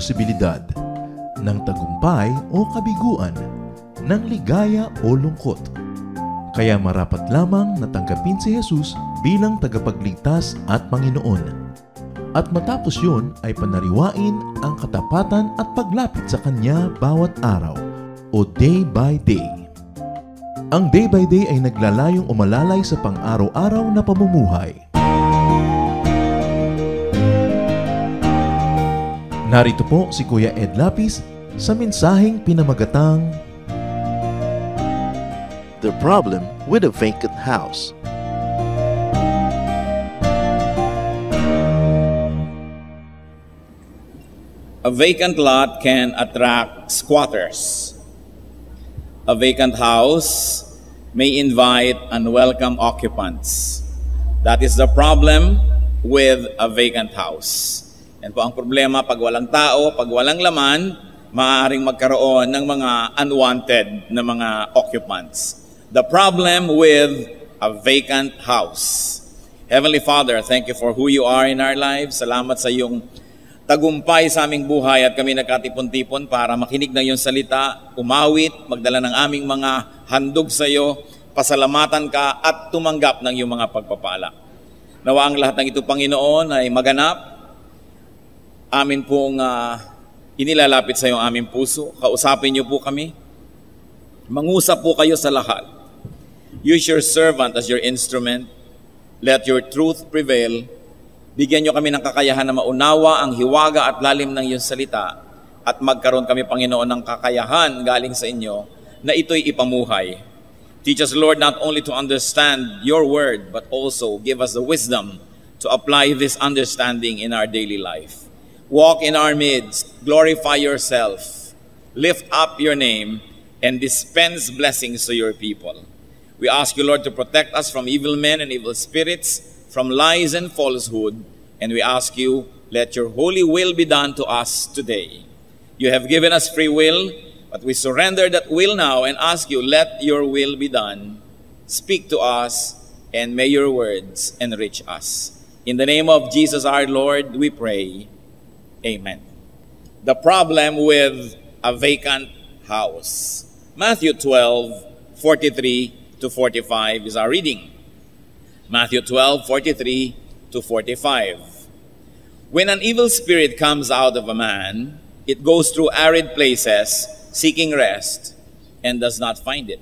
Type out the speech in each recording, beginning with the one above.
posibilidad, ng tagumpay o kabiguan, ng ligaya o lungkot. Kaya marapat lamang na tanggapin si Jesus bilang tagapagligtas at Panginoon. At matapos yun ay panariwain ang katapatan at paglapit sa Kanya bawat araw o day by day. Ang day by day ay naglalayong umalalay sa pang-araw-araw na pamumuhay. Narito po si Kuya Ed Lapis sa mensaheng pinamagatang The Problem with a Vacant House. A vacant lot can attract squatters. A vacant house may invite unwelcome occupants. That is the problem with a vacant house. Yan po ang problema pag walang tao, pag walang laman, maaaring magkaroon ng mga unwanted na mga occupants. The problem with a vacant house. Heavenly Father, thank you for who you are in our lives. Salamat sa iyong tagumpay sa aming buhay at kami nagkatipon-tipon para makinig ng iyong salita, umawit, magdala ng aming mga handog sa iyo, pasalamatan ka at tumanggap ng iyong mga pagpapala. Nawa ang lahat ng ito, Panginoon, ay maganap. Amin pong inilalapit sa iyong aming puso. Kausapin niyo po kami. Mangusap po kayo sa lahat. Use your servant as your instrument. Let your truth prevail. Bigyan niyo kami ng kakayahan na maunawa ang hiwaga at lalim ng iyong salita at magkaroon kami, Panginoon, ng kakayahan galing sa inyo na ito'y ipamuhay. Teach us, Lord, not only to understand your word, but also give us the wisdom to apply this understanding in our daily life. Walk in our midst, glorify yourself, lift up your name, and dispense blessings to your people. We ask you, Lord, to protect us from evil men and evil spirits, from lies and falsehood, and we ask you, let your holy will be done to us today. You have given us free will, but we surrender that will now and ask you, let your will be done. Speak to us, and may your words enrich us. In the name of Jesus our Lord, we pray. Amen. The problem with a vacant house. Matthew 12:43 to 45 is our reading. Matthew 12:43 to 45. When an evil spirit comes out of a man, it goes through arid places, seeking rest, and does not find it.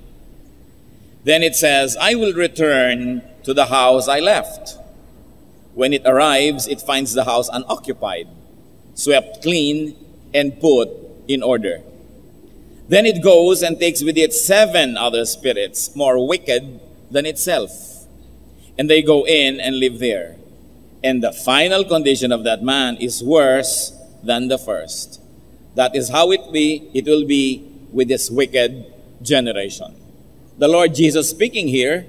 Then it says, I will return to the house I left. When it arrives, it finds the house unoccupied, swept clean, and put in order. Then it goes and takes with it 7 other spirits, more wicked than itself. And they go in and live there. And the final condition of that man is worse than the first. That is how it will be with this wicked generation. The Lord Jesus speaking here,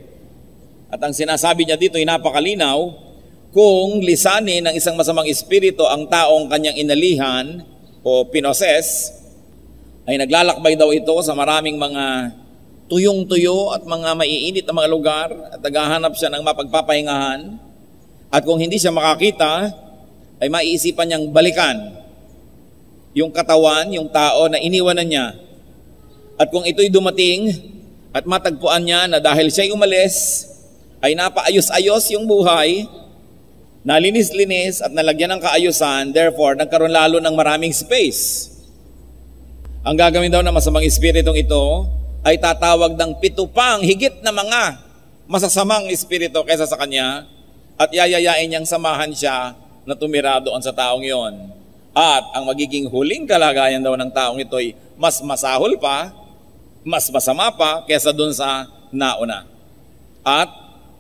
at ang sinasabi niya dito ay napakalinaw, kung lisanin ng isang masamang espiritu ang taong kanyang inalihan o pinoses, ay naglalakbay daw ito sa maraming mga tuyong-tuyo at mga maiinit na mga lugar at naghahanap siya ng mapagpapahingahan. At kung hindi siya makakita, ay maiisipan niyang balikan yung katawan, yung tao na iniwanan niya. At kung ito'y dumating at matagpuan niya na dahil siya'y umalis, ay napaayos-ayos yung buhay, nalinis-linis at nalagyan ng kaayusan, therefore nagkaroon lalo ng maraming space. Ang gagawin daw ng masamang espiritong ito ay tatawag ng 7 pang higit na mga masasamang espiritu kaysa sa kanya at yayayain niyang samahan siya na tumira doon sa taong iyon. At ang magiging huling kalagayan daw ng taong ito ay mas masahol pa, mas masama pa kaysa doon sa nauna. At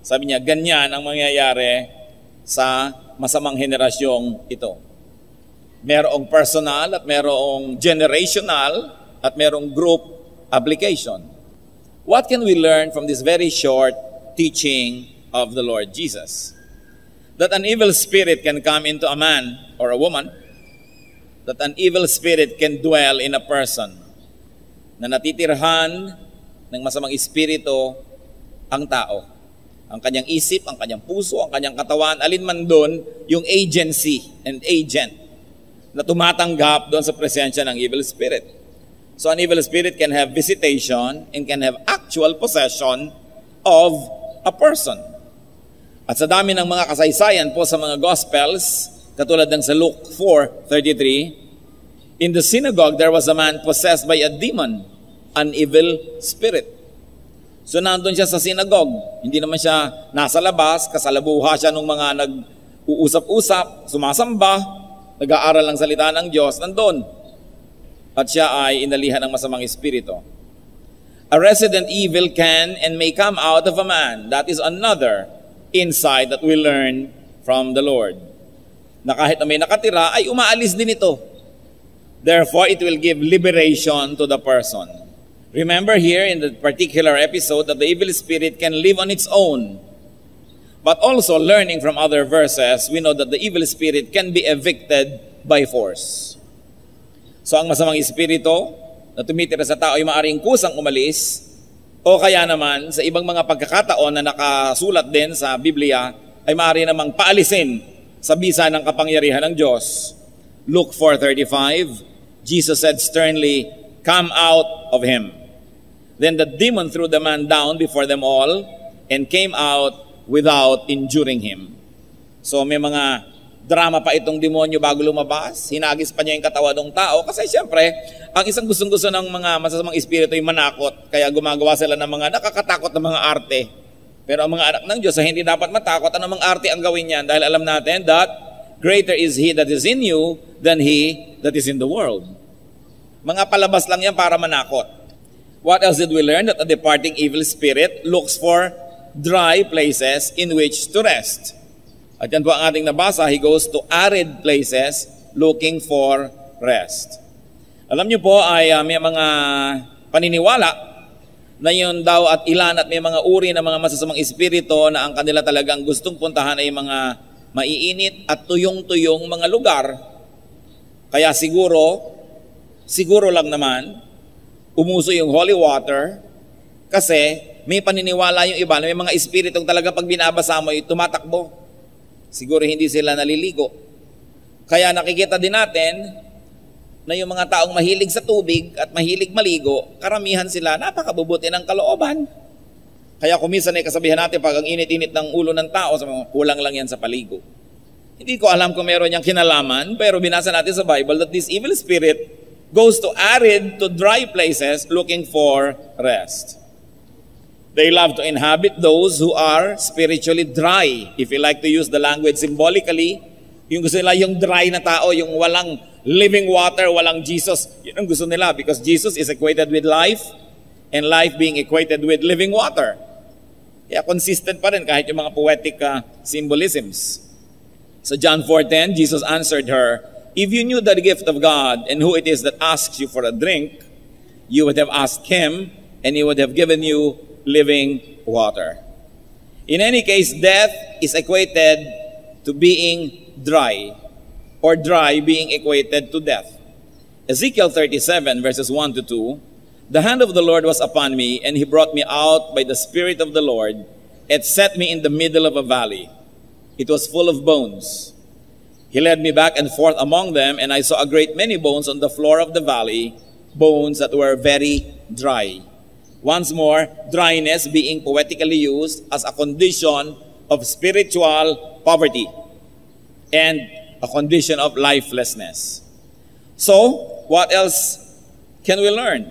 sabi niya, ganyan ang mangyayari sa masamang henerasyong ito. Merong personal at merong generational at merong group application. What can we learn from this very short teaching of the Lord Jesus? That an evil spirit can come into a man or a woman, that an evil spirit can dwell in a person, na natitirhan ng masamang espiritu ang tao. Ang kanyang isip, ang kanyang puso, ang kanyang katawan, alin man doon yung agency and agent na tumatanggap doon sa presensya ng evil spirit. So an evil spirit can have visitation and can have actual possession of a person. At sa dami ng mga kasaysayan po sa mga Gospels, katulad ng sa Luke 4:33, in the synagogue there was a man possessed by a demon, an evil spirit. So nandun siya sa synagogue, hindi naman siya nasa labas, kasalabuha siya ng mga nag-uusap-usap, sumasamba, nag-aaral ng salita ng Diyos, nandun. At siya ay inalihan ng masamang espiritu. A resident evil can and may come out of a man. That is another insight that we learn from the Lord. Na kahit na may nakatira, ay umaalis din ito. Therefore, it will give liberation to the person. Remember here in the particular episode that the evil spirit can live on its own. But also, learning from other verses, we know that the evil spirit can be evicted by force. So ang masamang espiritu na tumitira sa tao ay maaaring kusang umalis, o kaya naman sa ibang mga pagkakataon na nakasulat din sa Biblia ay maaari namang paalisin sa bisa ng kapangyarihan ng Diyos. Luke 4:35, Jesus said sternly, "Come out of him." Then the demon threw the man down before them all and came out without injuring him. So may mga drama pa itong demonyo bago lumabas. Hinagis pa niya yung katawan ng tao. Kasi siyempre, ang isang gustong-gusto ng mga masasamang espiritu ay manakot. Kaya gumagawa sila ng mga nakakatakot na mga arte. Pero ang mga anak ng Diyos ay hindi dapat matakot. Ano mga arte ang gawin niyan? Dahil alam natin that greater is He that is in you than He that is in the world. Mga palabas lang yan para manakot. What else did we learn? That a departing evil spirit looks for dry places in which to rest. At yan po ang ating nabasa, he goes to arid places looking for rest. Alam niyo po ay may mga paniniwala na yun daw at ilan at may mga uri ng mga masasamang espiritu na ang kanila talagang gustong puntahan ay mga maiinit at tuyong-tuyong mga lugar. Kaya siguro lang naman, umuso yung holy water kasi may paniniwala yung iba na may mga espiritong talaga pag binabasa mo ay tumatakbo. Siguro hindi sila naliligo. Kaya nakikita din natin na yung mga taong mahilig sa tubig at mahilig maligo, karamihan sila napakabubuti ng kalooban. Kaya kuminsan ay kasabihan natin pag ang init-init ng ulo ng tao, kulang lang yan sa paligo. Hindi ko alam kung meron niyang kinalaman, pero binasa natin sa Bible that this evil spirit goes to arid, to dry places looking for rest. They love to inhabit those who are spiritually dry. If you like to use the language symbolically, yung gusto nila yung dry na tao, yung walang living water, walang Jesus. Yun ang gusto nila because Jesus is equated with life and life being equated with living water. Kaya consistent pa rin kahit yung mga poetic symbolisms. So John 4:10, Jesus answered her, "If you knew the gift of God and who it is that asks you for a drink, you would have asked him and he would have given you living water." In any case, death is equated to being dry, or dry being equated to death. Ezekiel 37 verses 1-2, "The hand of the Lord was upon me, and he brought me out by the Spirit of the Lord, and set me in the middle of a valley. It was full of bones. He led me back and forth among them, and I saw a great many bones on the floor of the valley, bones that were very dry." Once more, dryness being poetically used as a condition of spiritual poverty and a condition of lifelessness. So, what else can we learn?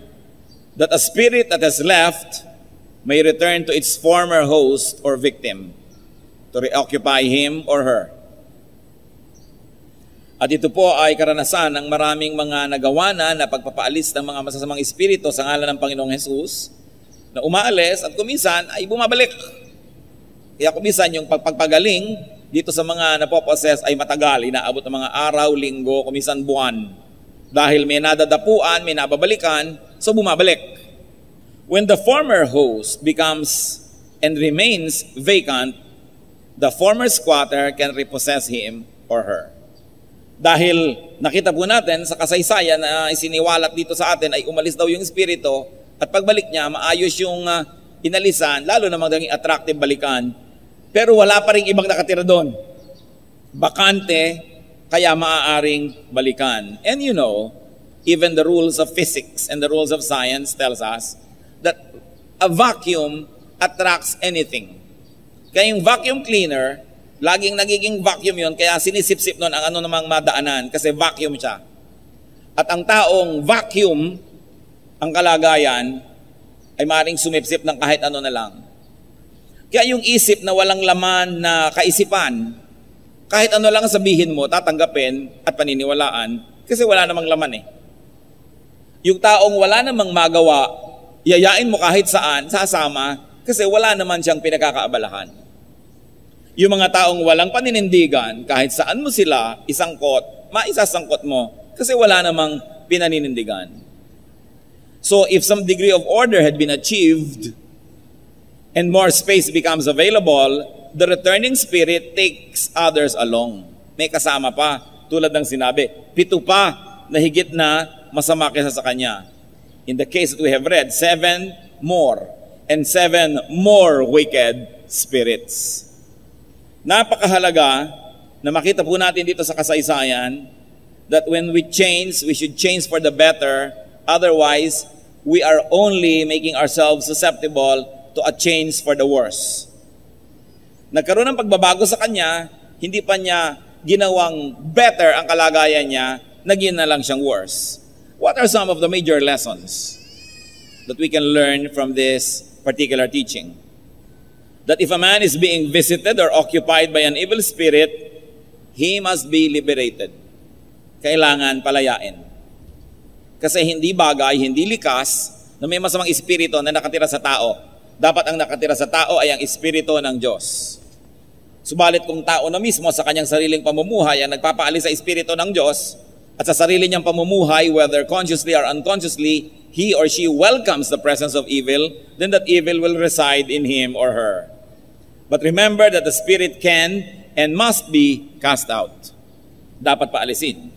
That a spirit that has left may return to its former host or victim to reoccupy him or her. At ito po ay karanasan ng maraming mga nagawa na pagpapaalis ng mga masasamang espiritu sa ngalan ng Panginoong Hesus, na umaalis at kuminsan ay bumabalik. Kaya kuminsan yung pagpagaling dito sa mga napoposes ay matagal, inaabot ng mga araw, linggo, kuminsan buwan. Dahil may nadadapuan, may nababalikan, so bumabalik. When the former host becomes and remains vacant, the former squatter can repossess him or her. Dahil nakita po natin sa kasaysayan na isiniwalat dito sa atin ay umalis daw yung espiritu at pagbalik niya, maayos yung inalisan, lalo na magiging attractive balikan. Pero wala pa rin ibang nakatira doon. Bakante, kaya maaaring balikan. And you know, even the rules of physics and the rules of science tells us that a vacuum attracts anything. Kaya yung vacuum cleaner, laging nagiging vacuum yun, kaya sinisip-sip nun ang ano namang madaanan, kasi vacuum siya. At ang taong vacuum, ang kalagayan, ay maaaring sumipsip ng kahit ano na lang. Kaya yung isip na walang laman na kaisipan, kahit ano lang sabihin mo, tatanggapin at paniniwalaan, kasi wala namang laman eh. Yung taong wala namang magawa, yayain mo kahit saan, sasama, kasi wala naman siyang pinagkakaabalahan. Yung mga taong walang paninindigan, kahit saan mo sila isangkot, maisasangkot mo, kasi wala namang pinaninindigan. So if some degree of order had been achieved, and more space becomes available, the returning spirit takes others along. May kasama pa, tulad ng sinabi, 7 pa na higit na masama kaysa sa kanya. In the case that we have read, 7 more, and 7 more wicked spirits. Napakahalaga na makita po natin dito sa kasaysayan that when we change, we should change for the better. Otherwise, we are only making ourselves susceptible to a change for the worse. Nagkaroon ng pagbabago sa kanya, hindi pa niya ginawang better ang kalagayan niya, naging na lang siyang worse. What are some of the major lessons that we can learn from this particular teaching? That if a man is being visited or occupied by an evil spirit, he must be liberated. Kailangan palayain. Kasi hindi bagay, hindi likas na may masamang espiritu na nakatira sa tao. Dapat ang nakatira sa tao ay ang espiritu ng Diyos. Subalit kung tao na mismo sa kanyang sariling pamumuhay ang nagpapaalis sa espiritu ng Diyos at sa sarili niyang pamumuhay, whether consciously or unconsciously, he or she welcomes the presence of evil, then that evil will reside in him or her. But remember that the spirit can and must be cast out. Dapat paalisin.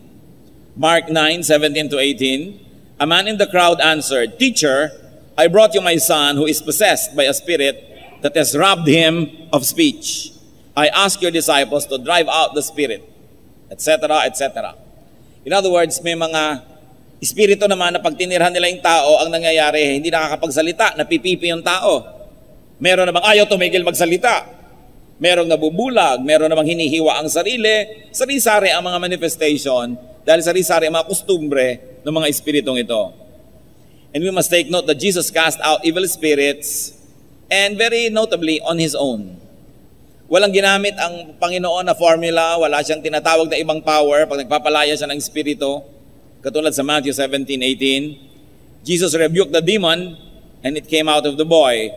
Mark 9:17-18, a man in the crowd answered, "Teacher, I brought you my son who is possessed by a spirit that has robbed him of speech. I ask your disciples to drive out the spirit," etc., etc. In other words, may mga espiritu naman na pag tinirhan nila yung tao, ang nangyayari, hindi nakakapagsalita, napipipi yung tao. Meron namang ayaw tumigil magsalita. Merong nabubulag, meron namang hinihiwa ang sarili. Sari-sari ang mga manifestation dahil sari-sari ang mga kustumbre ng mga espiritong ito. And we must take note that Jesus cast out evil spirits and very notably on His own. Walang ginamit ang Panginoon na formula, wala siyang tinatawag na ibang power pag nagpapalaya siya ng espiritu. Katulad sa Matthew 17:18, Jesus rebuked the demon and it came out of the boy.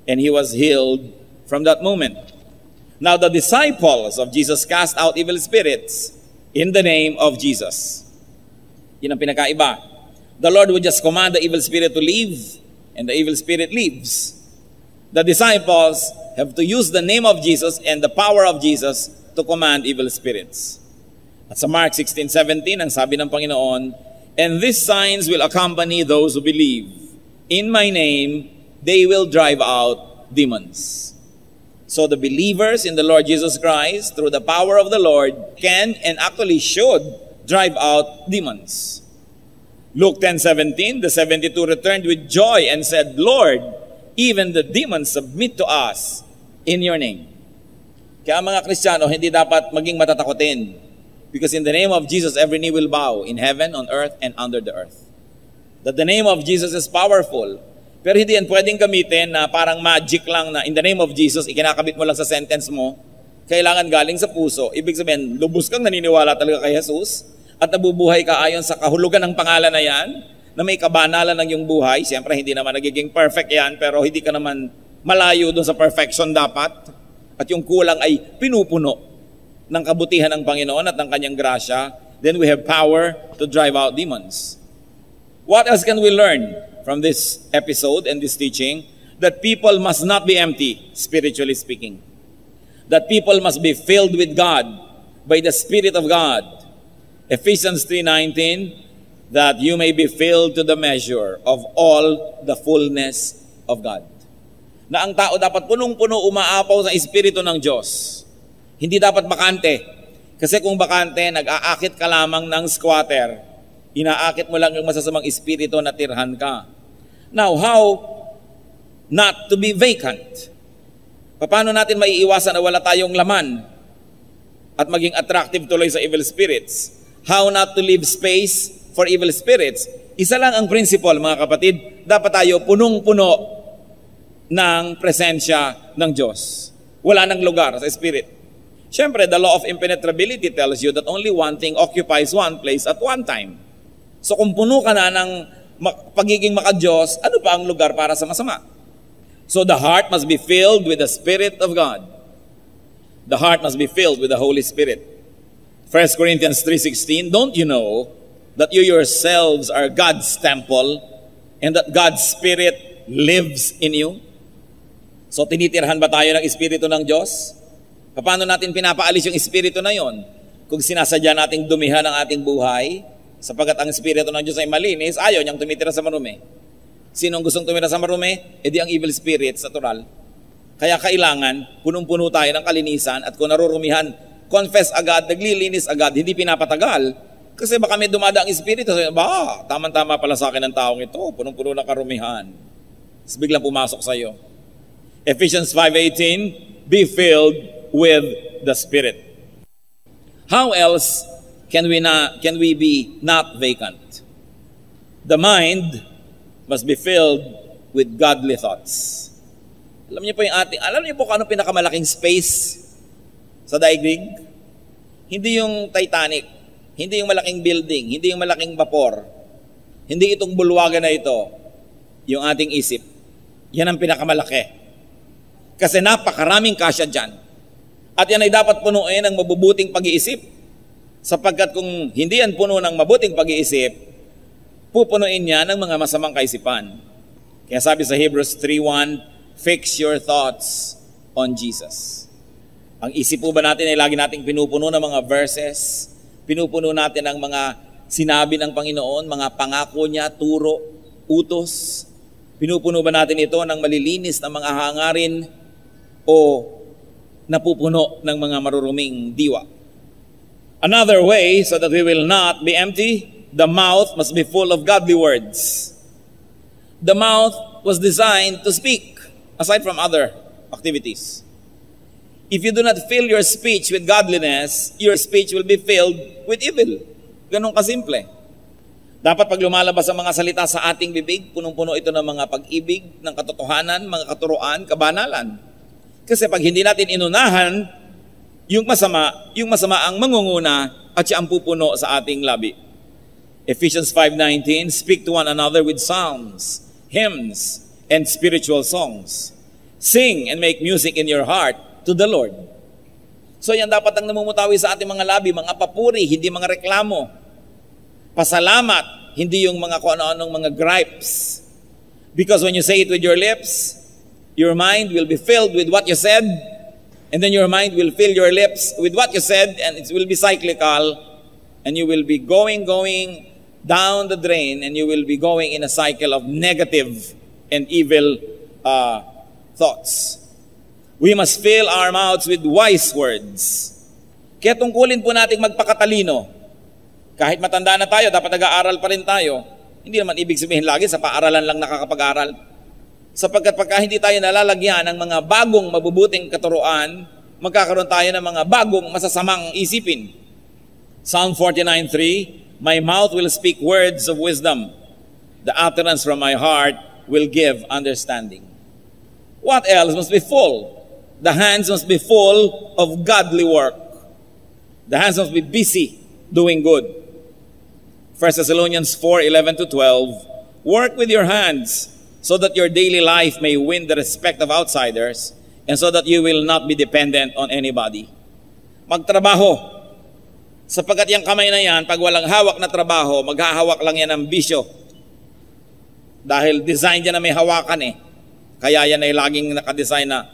And he was healed from that moment. Now the disciples of Jesus cast out evil spirits in the name of Jesus. Yun ang pinakaiba. The Lord would just command the evil spirit to leave, and the evil spirit leaves. The disciples have to use the name of Jesus and the power of Jesus to command evil spirits. At sa Mark 16:17, ang sabi ng Panginoon, "And these signs will accompany those who believe. In my name, they will drive out demons." So the believers in the Lord Jesus Christ, through the power of the Lord, can and actually should drive out demons. Luke 10:17, the 72 returned with joy and said, "Lord, even the demons submit to us in your name." Kaya mga Kristiyano, hindi dapat maging matatakotin. Because in the name of Jesus, every knee will bow in heaven, on earth, and under the earth. That the name of Jesus is powerful. Pero hindi yan pwedeng gamitin na parang magic lang na in the name of Jesus, ikinakabit mo lang sa sentence mo, kailangan galing sa puso. Ibig sabihin, lubos kang naniniwala talaga kay Jesus at nabubuhay ka ayon sa kahulugan ng pangalan na yan, na may kabanalan ng iyong buhay. Siyempre, hindi naman nagiging perfect yan, pero hindi ka naman malayo doon sa perfection dapat. At yung kulang ay pinupuno ng kabutihan ng Panginoon at ng kanyang grasya. Then we have power to drive out demons. What else can we learn from this episode and this teaching? That people must not be empty, spiritually speaking. That people must be filled with God, by the Spirit of God. Ephesians 3:19, that you may be filled to the measure of all the fullness of God. Na ang tao dapat punong-puno umaapaw sa Espiritu ng Diyos. Hindi dapat bakante. Kasi kung bakante, nag-aakit ka lamang ng squatter, inaakit mo lang yung masasamang espiritu na tirhan ka. Now, how not to be vacant? Paano natin maiiwasan na wala tayong laman at maging attractive tuloy sa evil spirits? How not to leave space for evil spirits? Isa lang ang principle, mga kapatid, dapat tayo punong-puno ng presensya ng Diyos. Wala nang lugar sa spirit. Siyempre, the law of impenetrability tells you that only one thing occupies one place at one time. So kung puno ka na ng pagiging maka-Diyos, ano pa ang lugar para sa masama? So the heart must be filled with the Spirit of God. The heart must be filled with the Holy Spirit. 1 Corinthians 3:16, don't you know that you yourselves are God's temple and that God's Spirit lives in you? So tinitirhan ba tayo ng Espiritu ng Diyos? Paano natin pinapaalis yung Espiritu na yon? Kung sinasadya nating dumihan ang ating buhay, sapagkat ang Espiritu ng Diyos ay malinis, ayaw niyang tumitira sa marumi. Sinong gustong tumira sa marumi? E di ang evil spirits, natural. Kaya kailangan, punong-puno tayo ng kalinisan at kung narurumihan, confess agad, naglilinis agad, hindi pinapatagal. Kasi baka may dumada ang Espiritu, tama-tama pala sa akin ang taong ito, punong-puno ng karumihan. Tapos biglang pumasok sa iyo. Ephesians 5:18, be filled with the Spirit. How else can we be not vacant? The mind must be filled with godly thoughts. Alam niyo po kung ano pinakamalaking space sa daigdig? Hindi yung Titanic, hindi yung malaking building, hindi yung malaking vapor, hindi itong bulwagan na ito, yung ating isip. Yan ang pinakamalaki. Kasi napakaraming kasya dyan. At yan ay dapat punuin ng mabubuting pag-iisip. Sapagkat kung hindi yan puno ng mabuting pag-iisip, pupunuin niya ng mga masamang kaisipan. Kaya sabi sa Hebrews 3:1, fix your thoughts on Jesus. Ang isip po ba natin ay lagi nating pinupuno ng mga verses, pinupuno natin ng mga sinabi ng Panginoon, mga pangako niya, turo, utos. Pinupuno ba natin ito ng malilinis na mga hangarin o napupuno ng mga maruruming diwa? Another way so that we will not be empty, the mouth must be full of godly words. The mouth was designed to speak, aside from other activities. If you do not fill your speech with godliness, your speech will be filled with evil. Ganun kasimple. Dapat pag lumalabas ang mga salita sa ating bibig, punong-puno ito ng mga pag-ibig, ng katotohanan, mga katuruan, kabanalan. Kasi pag hindi natin inunahan, yung masama ang mangunguna at siya ang pupuno sa ating labi. Ephesians 5:19, speak to one another with psalms, hymns, and spiritual songs. Sing and make music in your heart to the Lord. So yan dapat ang namumutawi sa ating mga labi, mga papuri, hindi mga reklamo. Pasalamat, hindi yung mga kung ano-anong mga gripes. Because when you say it with your lips, your mind will be filled with what you said, and then your mind will fill your lips with what you said, and it will be cyclical, and you will be going down the drain, and you will be going in a cycle of negative and evil thoughts. We must fill our mouths with wise words. Kaya tungkulin po natin magpakatalino. Kahit matanda na tayo, dapat nag-aaral pa rin tayo. Hindi naman ibig sabihin lagi sa paaralan lang nakakapag-aral. Sapagkat pagka hindi tayo nalalagyan ng mga bagong mabubuting katuruan, magkakaroon tayo ng mga bagong masasamang isipin. Psalm 49:3, my mouth will speak words of wisdom. The utterance from my heart will give understanding. What else must be full? The hands must be full of godly work. The hands must be busy doing good. 1 Thessalonians 4:11-12, work with your hands so that your daily life may win the respect of outsiders and so that you will not be dependent on anybody. Magtrabaho. Sapagkat yung kamay na yan, pag walang hawak na trabaho, maghahawak lang yan ng bisyo. Dahil design dyan na may hawakan eh. Kaya yan ay laging nakadesign na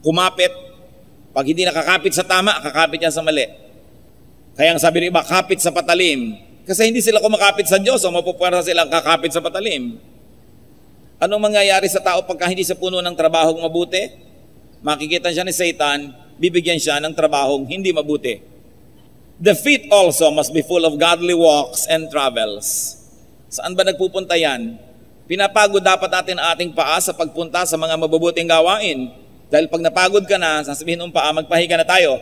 kumapit. Pag hindi nakakapit sa tama, kakapit yan sa mali. Kaya ang sabi ng iba, kapit sa patalim. Kasi hindi sila kumakapit sa Diyos o mapupwersa silang kakapit sa patalim. Anong mangyayari sa tao pagka hindi sa puno ng trabahong mabuti? Makikita siya ni Satan, bibigyan siya ng trabahong hindi mabuti. The feet also must be full of godly walks and travels. Saan ba nagpupunta yan? Pinapagod dapat natin ang ating paa sa pagpunta sa mga mabubuting gawain. Dahil pag napagod ka na, sasabihin ng paa, magpahinga na tayo.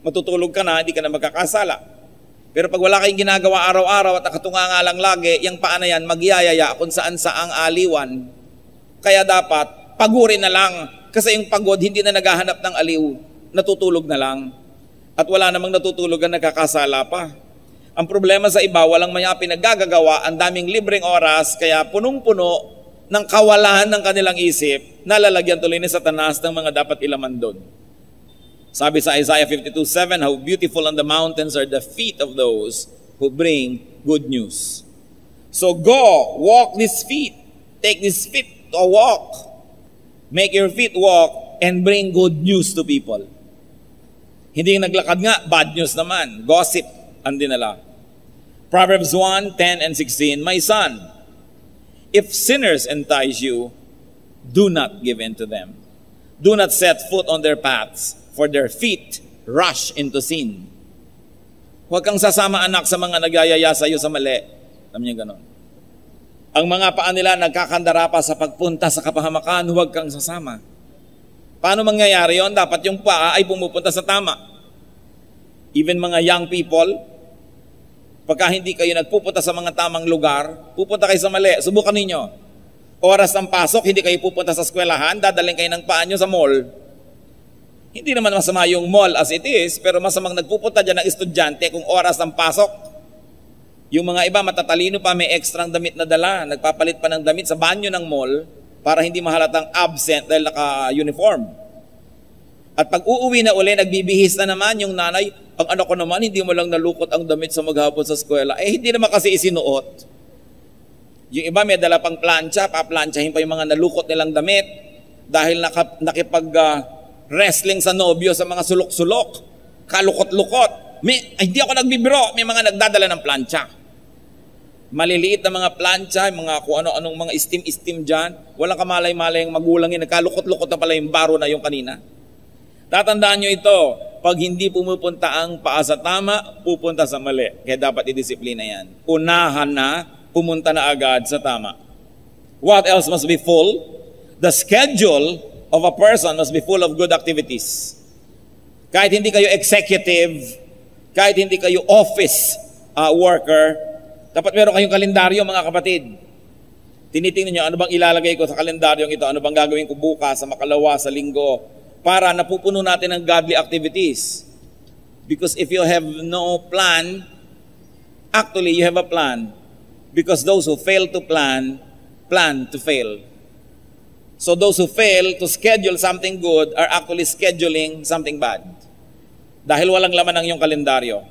Matutulog ka na, hindi ka na magkakasala. Pero pag wala kayong ginagawa araw-araw at nakatunganga lang lagi, yung paa na yan magyayaya kung saan saang aliwan. Kaya dapat, pagurin na lang. Kasi yung pagod, hindi na naghahanap ng aliw. Natutulog na lang. At wala namang natutulog na nagkakasala pa. Ang problema sa iba, walang maya pinaggagawa, ang daming libreng oras, kaya punong-puno ng kawalan ng kanilang isip, nalalagyan tuloy ni Satanas ng mga dapat ilaman doon. Sabi sa Isaiah 52:7, how beautiful on the mountains are the feet of those who bring good news. So go, walk these feet. Take these feet to walk. Make your feet walk and bring good news to people. Hindi yung naglakad nga, bad news naman. Gossip ang dinala. Proverbs 1:10 and 16, my son, if sinners entice you, do not give in to them. Do not set foot on their paths, for their feet rush into sin. Huwag kang sasama anak sa mga nagyayaya sa iyo sa mali. Alam niyo ganon. Ang mga paa nila nagkakandara pa sa pagpunta sa kapahamakan, huwag kang sasama. Paano mangyayari yon? Dapat yung paa ay pumupunta sa tama. Even mga young people, pagka hindi kayo nagpupunta sa mga tamang lugar, pupunta kayo sa mali. Subukan ninyo. Oras ng pasok, hindi kayo pupunta sa eskwelahan, dadaling kayo ng paa nyo sa mall. Hindi naman masama yung mall as it is, pero masamang nagpupunta dyan ng estudyante kung oras ng pasok. Yung mga iba matatalino pa, may extrang damit na dala, nagpapalit pa ng damit sa banyo ng mall para hindi mahalatang absent dahil naka-uniform. At pag uuwi na uli, nagbibihis na naman yung nanay, ang anak ko naman, hindi mo lang nalukot ang damit sa maghapon sa eskwela. Hindi naman kasi isinuot. Yung iba may dala pang plancha, paplantsahin pa yung mga nalukot nilang damit dahil nakipag-wrestling sa nobyo sa mga sulok-sulok, kalukot-lukot. Hindi ako nagbibiro, may mga nagdadala ng plancha. Maliliit na mga plancha, mga kung ano-anong mga steam dyan, walang kamalay-malay yung magulangin, nagkalukot-lukot na pala yung baro na yung kanina. Tatandaan nyo ito, pag hindi pumupunta ang paa sa tama, pupunta sa mali. Kaya dapat idisiplina yan. Unahan na, pumunta na agad sa tama. What else must be full? The schedule of a person must be full of good activities. Kahit hindi kayo executive, kahit hindi kayo office worker, dapat meron kayong kalendaryo, mga kapatid. Tinitingnan nyo, ano bang ilalagay ko sa kalendaryong ito? Ano bang gagawin ko bukas, sa makalawa, sa linggo? Para napupuno natin ng godly activities. Because if you have no plan, actually you have a plan. Because those who fail to plan to fail. So those who fail to schedule something good are actually scheduling something bad. Dahil walang laman ang iyong kalendaryo.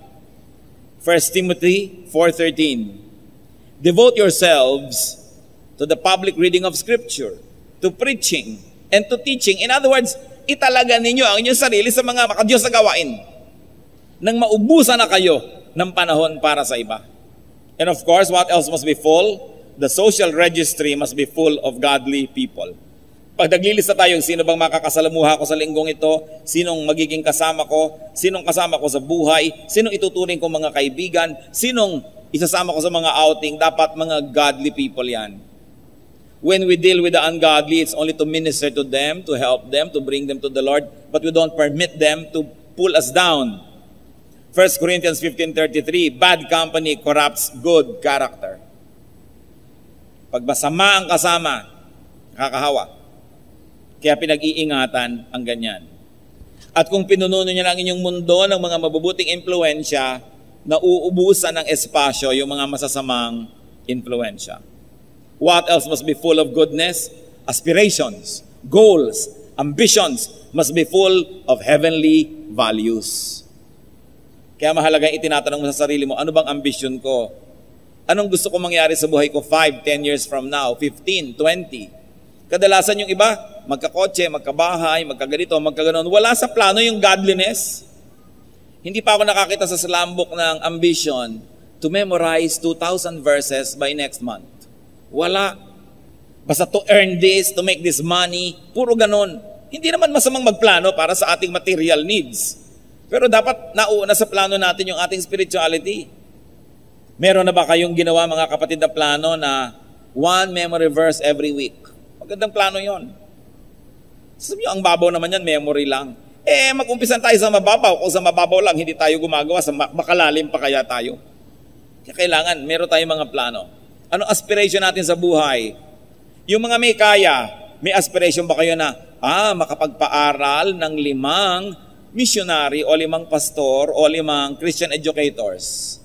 1 Timothy 4:13. Devote yourselves to the public reading of Scripture, to preaching, and to teaching. In other words, italaga ninyo ang inyong sarili sa mga makadiyos na gawain nang maubusan na kayo ng panahon para sa iba. And of course, what else must be full? The social registry must be full of godly people. Pag naglilista tayo, sino bang makakasalamuha ko sa linggong ito, sinong magiging kasama ko, sinong kasama ko sa buhay, sinong ituturing ko mga kaibigan, sinong isasama ko sa mga outing, dapat mga godly people yan. When we deal with the ungodly, it's only to minister to them, to help them, to bring them to the Lord, but we don't permit them to pull us down. 1 Corinthians 15:33, bad company corrupts good character. Pag masama ang kasama, nakakahawa. Kaya pinag-iingatan ang ganyan. At kung pinununo niya lang inyong mundo ng mga mabubuting impluensya, nauubusan ng espasyo yung mga masasamang impluensya. What else must be full of goodness? Aspirations, goals, ambitions must be full of heavenly values. Kaya mahalaga itinatanong mo sa sarili mo, ano bang ambisyon ko? Anong gusto ko mangyari sa buhay ko 5, 10 years from now, 15, 20? Kadalasan yung iba, magkakotse, magkabahay, magkaganito, magkaganon. Wala sa plano yung godliness. Hindi pa ako nakakita sa slumbook ng ambition to memorize 2,000 verses by next month. Wala. Basta to earn this, to make this money, puro ganon. Hindi naman masamang magplano para sa ating material needs. Pero dapat nauna sa plano natin yung ating spirituality. Meron na ba kayong ginawa mga kapatid na plano na one memory verse every week? Magandang plano yon. Sabi nyo, ang babaw naman yan, memory lang. Mag-umpisan tayo sa mababaw. Kung sa mababaw lang, hindi tayo gumagawa, sa makalalim pa kaya tayo. Kaya kailangan, meron tayong mga plano. Anong aspiration natin sa buhay? Yung mga may kaya, may aspiration ba kayo na, makapagpaaral ng 5 missionary o 5 pastor o 5 Christian educators?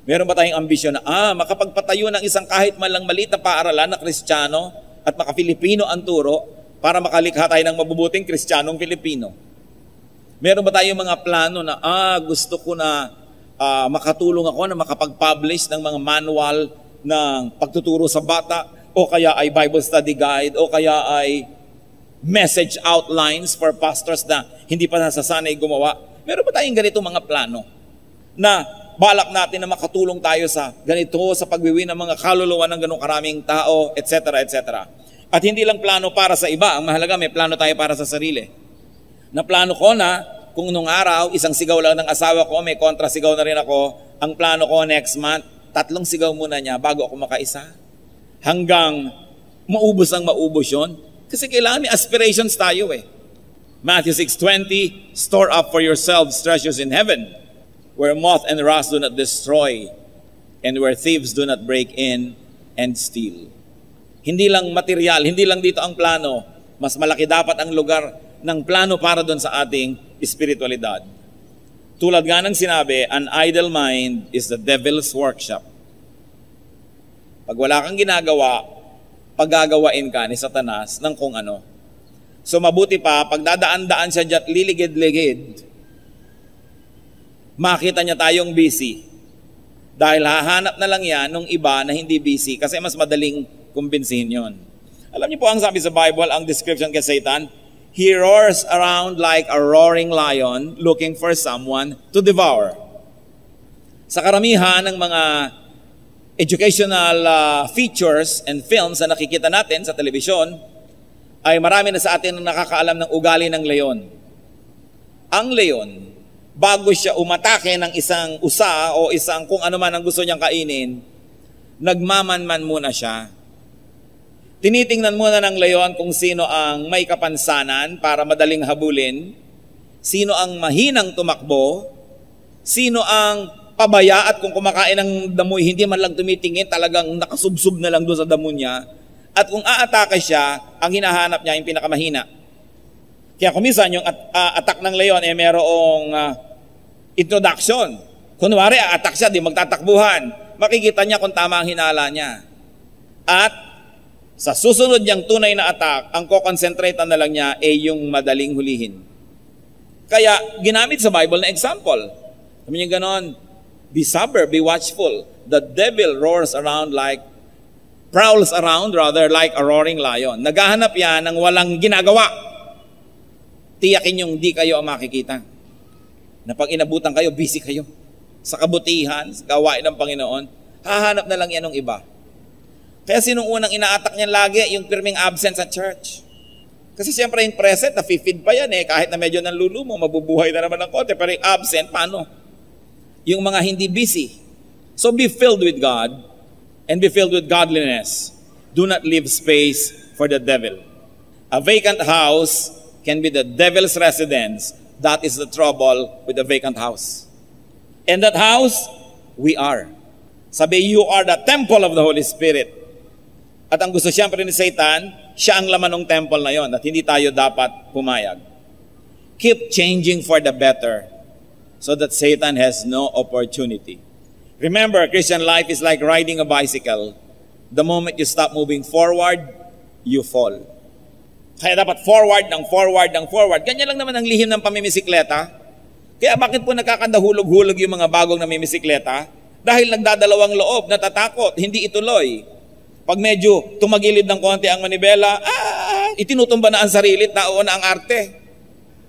Meron ba tayong ambisyon na, makapagpatayo ng isang kahit malang maliit na paaralan na Kristiyano at maka-Filipino ang turo para makalikha tayo ng mabubuting Kristiyanong Filipino? Meron ba tayong mga plano na, gusto ko na makatulong ako na makapag-publish ng mga manual ng pagtuturo sa bata, o kaya ay Bible study guide, o kaya ay message outlines for pastors na hindi pa nasasanay gumawa? Meron ba tayong ganitong mga plano na balak natin na makatulong tayo sa ganito, sa pagwiwin ng mga kaluluwa ng ganong karaming tao, etc., etc. At hindi lang plano para sa iba, ang mahalaga may plano tayo para sa sarili. Na plano ko na kung nung araw, isang sigaw lang ng asawa ko, may kontra sigaw na rin ako, ang plano ko next month, 3 sigaw muna niya bago ako makaisa. Hanggang maubos yun. Kasi kailangan may aspirations tayo eh. Matthew 6:20, store up for yourselves treasures in heaven, where moth and rust do not destroy, and where thieves do not break in and steal. Hindi lang material, hindi lang dito ang plano. Mas malaki dapat ang lugar ng plano para doon sa ating espiritualidad. Tulad nga ng sinabi, an idle mind is the devil's workshop. Pag wala kang ginagawa, paggagawain ka ni Satanas ng kung ano. So mabuti pa, pag dadaan-daan siya dyan, liligid-ligid, makita niya tayong busy. Dahil hahanap na lang yan nung iba na hindi busy kasi mas madaling kumbinsihin yon. Alam niyo po ang sabi sa Bible, ang description kay Satan, he roars around like a roaring lion looking for someone to devour. Sa karamihan ng mga educational features and films na nakikita natin sa telebisyon, ay marami na sa atin ang nakakaalam ng ugali ng leon. Ang leon, bago siya umatake ng isang usa o isang kung ano man ang gusto niyang kainin, nagmamanman muna siya. Tinitingnan muna ng leon kung sino ang may kapansanan para madaling habulin, sino ang mahinang tumakbo, sino ang pabaya at kung kumakain ng damoy, hindi man lang tumitingin, talagang nakasubsob na lang doon sa damo niya. At kung aatake siya, ang hinahanap niya yung pinakamahina. Kaya kumisan yung attack ng leon, merong introduction. Kunwari, attack siya, di magtatakbuhan. Makikita niya kung tama ang hinala niya. At sa susunod niyang tunay na attack, ang ko-concentrate na lang niya ay yung madaling hulihin. Kaya ginamit sa Bible na example. Sabi niya ganon, be sober, be watchful. The devil prowls around like a roaring lion. Naghahanap yan ng walang ginagawa. Tiyakin yung di kayo ang makikita. Na pag inabutan kayo, busy kayo. Sa kabutihan, sa gawain ng Panginoon, hahanap na lang yan ng iba. Kaya sinong unang ina-attack niyan lagi? Yung pirming absent sa church. Kasi siyempre yung present, na-feed pa yan kahit na medyo nanlulumo, mabubuhay na naman ng konti, pero yung absent, paano? Yung mga hindi busy. So be filled with God and be filled with godliness. Do not leave space for the devil. A vacant house can be the devil's residence. That is the trouble with a vacant house. And that house, we are. Sabi, you are the temple of the Holy Spirit. At ang gusto siyempre ni Satan, siya ang laman ng temple na yon at hindi tayo dapat pumayag. Keep changing for the better so that Satan has no opportunity. Remember, Christian life is like riding a bicycle. The moment you stop moving forward, you fall. Kaya dapat forward. Ganyan lang naman ang lihim ng pamimisikleta. Kaya bakit po nagkakandahulog-hulog yung mga bagong namimisikleta? Dahil nagdadalawang loob, natatakot, hindi ituloy. Pag medyo tumagilid ng konti ang manibela, itinutumba na ang sarili, tao na ang arte.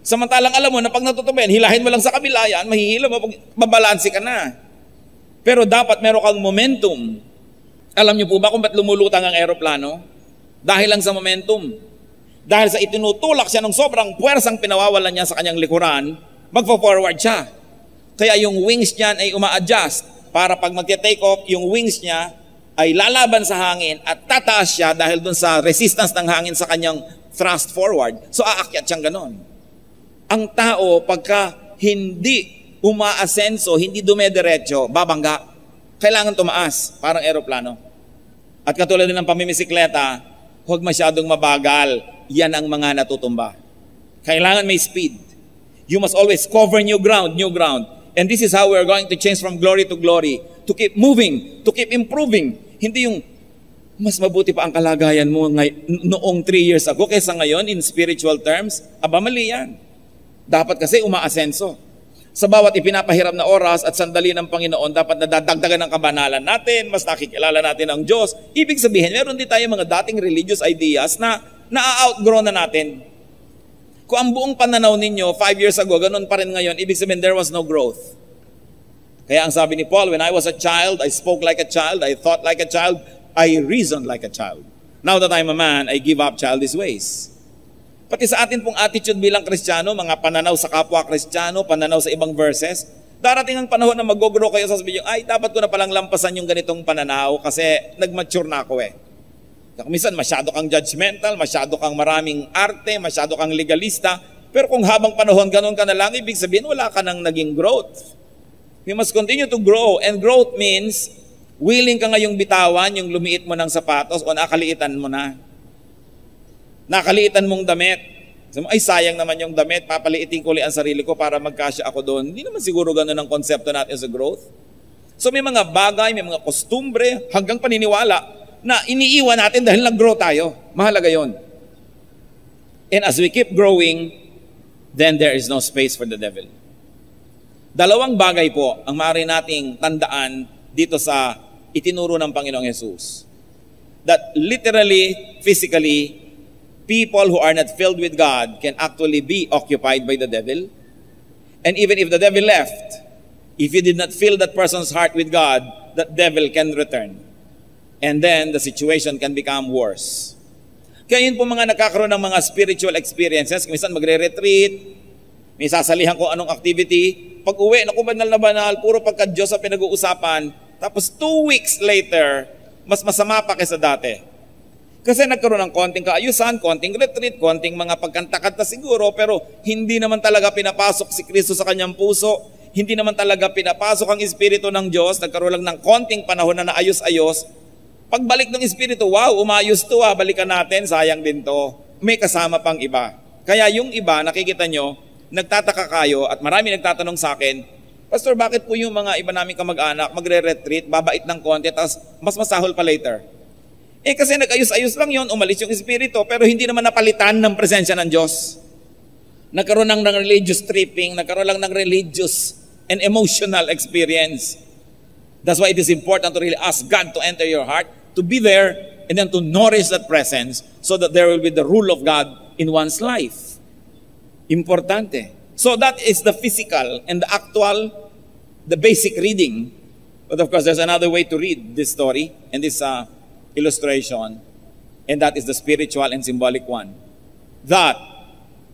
Samantalang alam mo na pag natutubayan, hilahin mo lang sa kabila yan, mahihila mo, babalansi ka na. Pero dapat meron kang momentum. Alam niyo po ba kung ba't lumulutang ang aeroplano? Dahil lang sa momentum. Dahil sa itinutulak siya ng sobrang puwersang pinawawalan niya sa kanyang likuran, magpo-forward siya. Kaya yung wings niyan ay uma-adjust para pag magte-take off, yung wings niya ay lalaban sa hangin at tataas siya dahil dun sa resistance ng hangin sa kanyang thrust forward. So aakyat siyang ganon. Ang tao, pagka hindi umaasenso, hindi dumediretso, babangga. Kailangan tumaas, parang eroplano. At katulad din ng pamimisikleta, huwag masyadong mabagal. Yan ang mga natutumba. Kailangan may speed. You must always cover new ground, new ground. And this is how we're going to change from glory to glory. To keep moving, to keep improving. Hindi yung mas mabuti pa ang kalagayan mo noong 3 years ago kaysa ngayon in spiritual terms. Aba, mali yan. Dapat kasi umaasenso. Sa bawat ipinapahirap na oras at sandali ng Panginoon, dapat nadadagdagan ng kabanalan natin, mas nakikilala natin ang Diyos. Ibig sabihin, meron din tayo mga dating religious ideas na na-outgrow na natin. Kung ang buong pananaw ninyo 5 years ago, ganun pa rin ngayon, ibig sabihin there was no growth. Kaya ang sabi ni Paul, when I was a child, I spoke like a child, I thought like a child, I reasoned like a child. Now that I'm a man, I give up childish ways. Pati sa atin pong attitude bilang Kristiyano, mga pananaw sa kapwa Kristiyano, pananaw sa ibang verses, darating ang panahon na mag-grow kayo, sasabihin nyo, ay, dapat ko na palang lampasan yung ganitong pananaw kasi nag-mature na ako eh. Minsan masyado kang judgmental, masyado kang maraming arte, masyado kang legalista, pero kung habang panahon ganun ka na lang, ibig sabihin wala ka nang naging growth. We must continue to grow, and growth means willing ka ngayong bitawan yung lumiit mo ng sapatos o nakaliitan mo na. Nakaliitan mong damit. Ay, sayang naman yung damit, papaliitin ko ulit ang sarili ko para magkasya ako doon. Hindi naman siguro ganun ang konsepto natin sa growth. So may mga bagay, may mga kostumbre, hanggang paniniwala na iniiwan natin dahil nag-grow tayo. Mahalaga yon. And as we keep growing, then there is no space for the devil. Dalawang bagay po ang maaari nating tandaan dito sa itinuro ng Panginoong Jesus. That literally, physically, people who are not filled with God can actually be occupied by the devil. And even if the devil left, if you did not fill that person's heart with God, that devil can return. And then the situation can become worse. Kaya yun po mga nagkakaroon ng mga spiritual experiences, minsan magre-retreat, may sasalihan kung anong activity, pag uwi, naku, banal na banal, puro pagka-Diyos ang pinag-uusapan, tapos 2 weeks later, mas masama pa kaysa dati. Kasi nagkaroon ng konting kaayusan, konting retreat, konting mga pagkanta-kanta siguro, pero hindi naman talaga pinapasok si Kristo sa kanyang puso, hindi naman talaga pinapasok ang Espiritu ng Diyos, nagkaroon lang ng konting panahon na naayos-ayos. Pagbalik ng Espiritu, wow, umayos to, balikan natin, sayang din to. May kasama pang iba. Kaya yung iba, nakikita nyo, nagtataka kayo at marami nagtatanong sa akin, Pastor, bakit po yung mga iba namin kamag-anak magre-retreat, babait ng konti, tapos mas masahol pa later? Eh kasi nag-ayos-ayos lang yon, umalis yung Espiritu, pero hindi naman napalitan ng presensya ng Diyos. Nagkaroon lang ng religious tripping, nagkaroon lang ng religious and emotional experience. That's why it is important to really ask God to enter your heart, to be there, and then to nourish that presence so that there will be the rule of God in one's life. Importante. So that is the physical and the actual, the basic reading. But of course, there's another way to read this story and this illustration, and that is the spiritual and symbolic one. That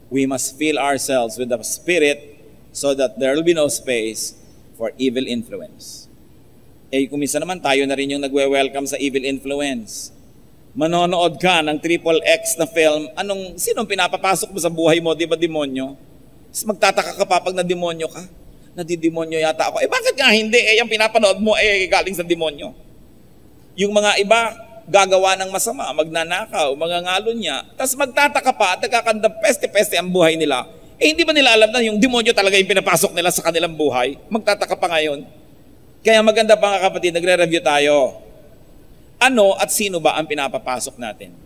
we must fill ourselves with the Spirit so that there will be no space for evil influence. Eh, kung minsan naman tayo na rin yung nagwe-welcome sa evil influence. Manonood ka ng XXX na film, sinong pinapapasok mo sa buhay mo, di ba demonyo? Mas magtataka ka pa pag na-demonyo ka. Nadidemonyo yata ako. Eh bakit nga hindi? Eh yung pinapanood mo galing sa demonyo. Yung mga iba, gagawa ng masama, magnanakaw, magngangalon niya, tapos magtataka pa at nagkakanda peste-peste ang buhay nila. Eh hindi ba nila alam na yung demonyo talaga yung pinapasok nila sa kanilang buhay? Magtataka pa ngayon. Kaya maganda pa nga kapatid, nagre-review tayo. Ano at sino ba ang pinapapasok natin?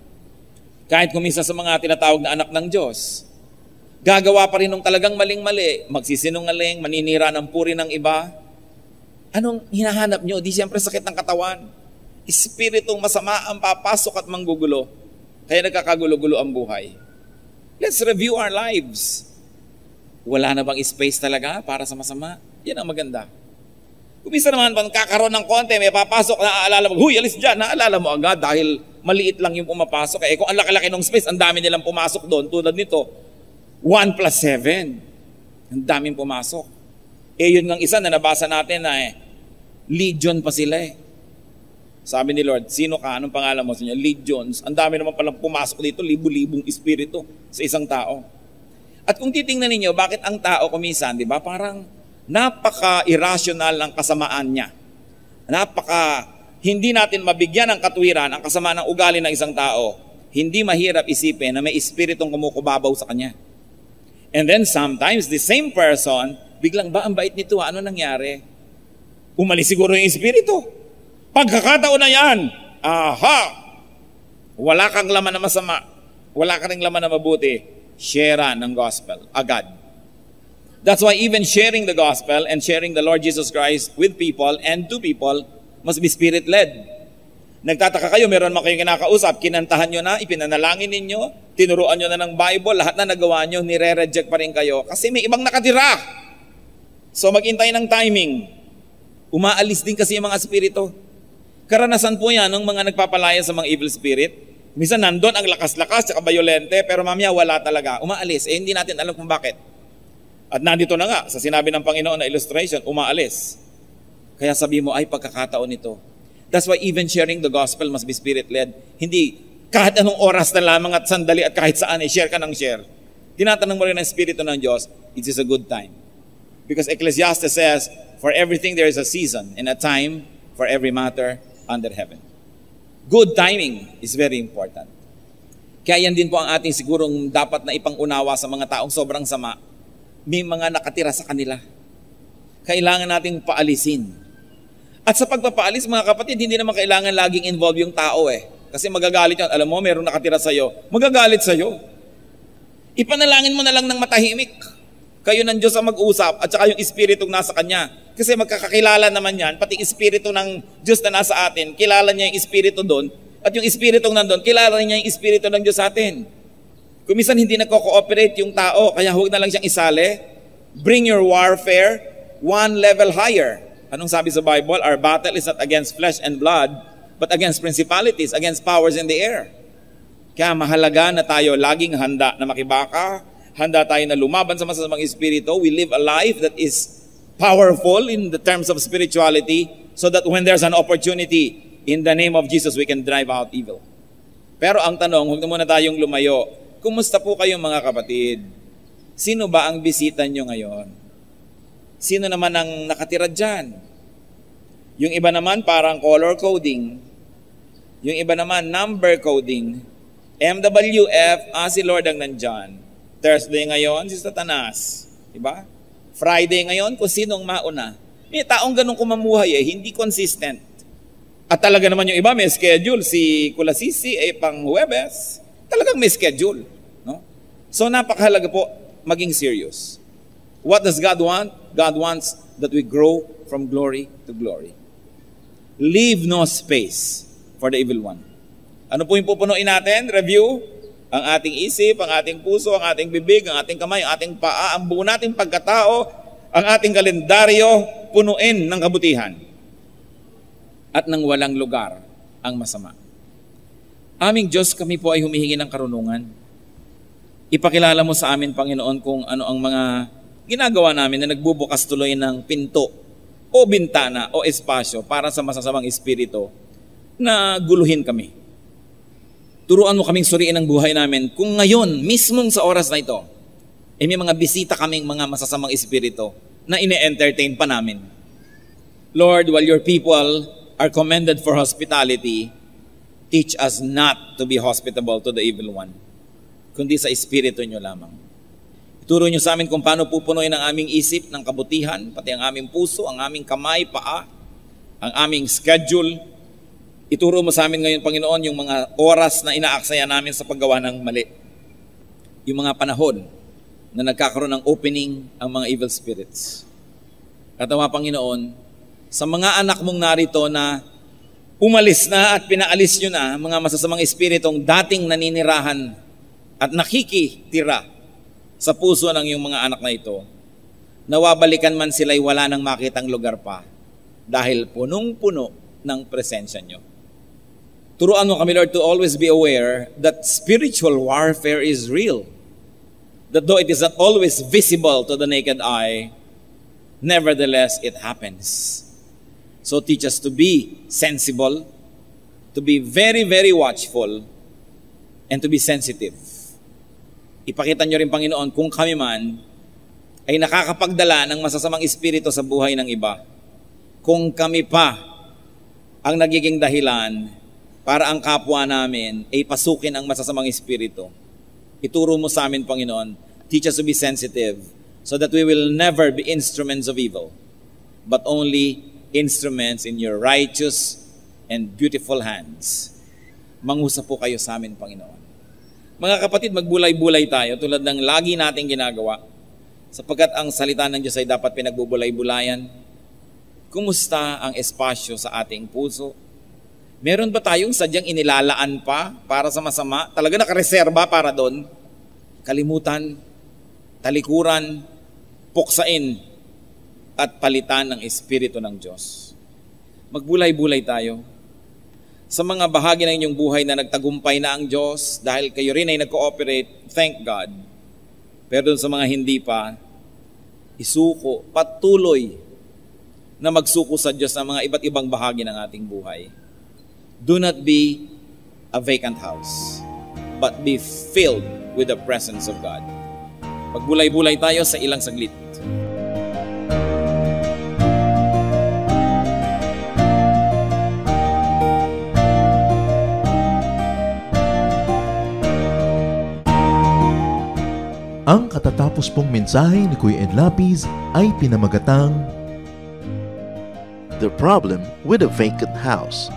Kahit kumisa sa mga tinatawag na anak ng Diyos, gagawa pa rin ng talagang maling-mali, magsisinungaling, maninira ng puri ng iba. Anong hinahanap nyo? Di siyempre sakit ng katawan. Espiritong masama ang papasok at manggugulo. Kaya nagkakagulo-gulo ang buhay. Let's review our lives. Wala na bang space talaga para sa masama? Yan ang maganda. Kung minsan naman, kakaroon ng konti, may papasok, naaalala mo, huy, alis dyan, naaalala mo agad dahil maliit lang yung pumapasok. Eh kung ang laki-laki ng space, ang dami nilang pumasok doon, tulad nito, 1 + 7. Ang daming pumasok. Yun ng isa na nabasa natin na legion pa sila Sabi ni Lord, sino ka? Anong pangalan mo? Legions. Ang dami naman palang pumasok dito, libu-libong espiritu sa isang tao. At kung titingnan ninyo, bakit ang tao kuminsan, di ba? Parang napaka-irrational ang kasamaan niya. Hindi natin mabigyan ng katwiran ang kasamaan ng ugali ng isang tao. Hindi mahirap isipin na may espiritong kumukubabaw sa kanya. And then sometimes, the same person, biglang ba ang bait nito? Ano nangyari? Umalis siguro yung espiritu. Pagkakataon na yan, wala kang laman na masama. Wala ka ring laman na mabuti. Share ng gospel agad. That's why even sharing the gospel and sharing the Lord Jesus Christ with people and to people must be spirit-led. Nagtataka kayo, meron man kayong kinakausap, kinantahan nyo na, ipinanalangin ninyo, tinuruan nyo na ng Bible, lahat na nagawa nyo, nire-reject pa rin kayo kasi may ibang nakatira. So maghintay ng timing. Umaalis din kasi yung mga espiritu. Karanasan po yan ng mga nagpapalaya sa mga evil spirit. Minsan nandun ang lakas-lakas at violente, pero mamaya wala talaga. Umaalis. Hindi natin alam kung bakit. At nandito na nga, sa sinabi ng Panginoon na illustration, umaalis. Kaya sabi mo, ay pagkakataon ito. That's why even sharing the gospel must be spirit-led. Hindi kahit anong oras na lamang at sandali at kahit saan, share ka ng share. Tinatanong mo rin ang Espiritu ng Diyos, it is a good time. Because Ecclesiastes says, for everything there is a season and a time for every matter under heaven. Good timing is very important. Kaya yan din po ang ating sigurong dapat na ipangunawa sa mga taong sobrang sama. May mga nakatira sa kanila. Kailangan nating paalisin. At sa pagpapaalis, mga kapatid, hindi naman kailangan laging involve yung tao Kasi magagalit yan. Alam mo, mayroong nakatira sa'yo. Magagalit sa'yo. Ipanalangin mo na lang ng matahimik. Kayo ng Diyos ang mag-usap at saka yung espiritong nasa Kanya. Kasi magkakakilala naman yan, pati espiritu ng Diyos na nasa atin, kilala niya yung espiritu doon, at yung espiritong nandun, kilala niya yung espiritu ng Diyos sa atin. Kung minsan hindi nagko-cooperate yung tao, kaya huwag na lang siyang isali. Bring your warfare one level higher. Anong sabi sa Bible? Our battle is not against flesh and blood, but against principalities, against powers in the air. Kaya mahalaga na tayo laging handa na makibaka, handa tayo na lumaban sa masasamang espiritu. We live a life that is powerful in the terms of spirituality so that when there's an opportunity, in the name of Jesus, we can drive out evil. Pero ang tanong, huwag na muna tayong lumayo. Kumusta po kayong mga kapatid? Sino ba ang bisita nyo ngayon? Sino naman ang nakatira dyan? Yung iba naman parang color coding. Yung iba naman number coding. MWF, si Lord ang nandyan. Thursday ngayon, si Satanas. Diba? Friday ngayon, kung sinong mauna. May taong ganun kumamuhay hindi consistent. At talaga naman yung iba may schedule. Si Kulasisi pang Huwebes. Talagang may schedule. No? So napakahalaga po maging serious. What does God want? God wants that we grow from glory to glory. Leave no space for the evil one. Ano po yung pupunuin natin? Review. Ang ating isip, ang ating puso, ang ating bibig, ang ating kamay, ang ating paa, ang buo nating pagkatao, ang ating kalendaryo, punuin ng kabutihan. At nang walang lugar ang masama. Aming Diyos, kami po ay humihingi ng karunungan. Ipakilala mo sa amin, Panginoon, kung ano ang mga ginagawa namin na nagbubukas tuloy ng pinto o bintana o espasyo para sa masasamang espiritu na guluhin kami. Turuan mo kaming suriin ang buhay namin kung ngayon, mismong sa oras na ito, may mga bisita kaming mga masasamang espiritu na ine-entertain pa namin. Lord, while your people are commended for hospitality, teach us not to be hospitable to the evil one, kundi sa espiritu nyo lamang. Ituro nyo sa amin kung paano pupunuin ang aming isip ng kabutihan, pati ang aming puso, ang aming kamay, paa, ang aming schedule. Ituro mo sa amin ngayon, Panginoon, yung mga oras na inaaksaya namin sa paggawa ng mali. Yung mga panahon na nagkakaroon ng opening ang mga evil spirits. Katawa, Panginoon, sa mga anak mong narito na umalis na at pinaalis nyo na mga masasamang espiritong dating naninirahan at nakikitira sa puso ng iyong mga anak na ito, nawabalikan man sila'y wala nang makitang lugar pa dahil punong-puno ng presensya nyo. Turuan mo kami, Lord, to always be aware that spiritual warfare is real. that though it is not always visible to the naked eye, nevertheless it happens. So teach us to be sensible, to be very, very watchful, and to be sensitive. Ipakita nyo rin, Panginoon, kung kami man ay nakakapagdala ng masasamang espiritu sa buhay ng iba, kung kami pa ang nagiging dahilan para ang kapwa namin ay pasukin ang masasamang espiritu, ituro mo sa amin, Panginoon. Teach us to be sensitive so that we will never be instruments of evil, but only instruments in your righteous and beautiful hands. Mangusap po kayo sa amin, Panginoon. Mga kapatid, magbulay-bulay tayo tulad ng lagi nating ginagawa, sapagkat ang salita ng Diyos ay dapat pinagbubulay-bulayan. Kumusta ang espasyo sa ating puso? Meron ba tayong sadyang inilalaan pa para sa masama? Talaga nakareserba para doon? Kalimutan, talikuran, puksain, at palitan ng Espiritu ng Diyos. Magbulay-bulay tayo. Sa mga bahagi ng inyong buhay na nagtagumpay na ang Diyos dahil kayo rin ay nag-cooperate, thank God. Pero doon sa mga hindi pa, isuko, patuloy na magsuko sa Diyos ng mga iba't ibang bahagi ng ating buhay. Do not be a vacant house, but be filled with the presence of God. Magbulay-bulay tayo sa ilang saglit. Ang katatapos pong mensahe ni Kuya Ed Lapis ay pinamagatang The Problem with a Vacant House.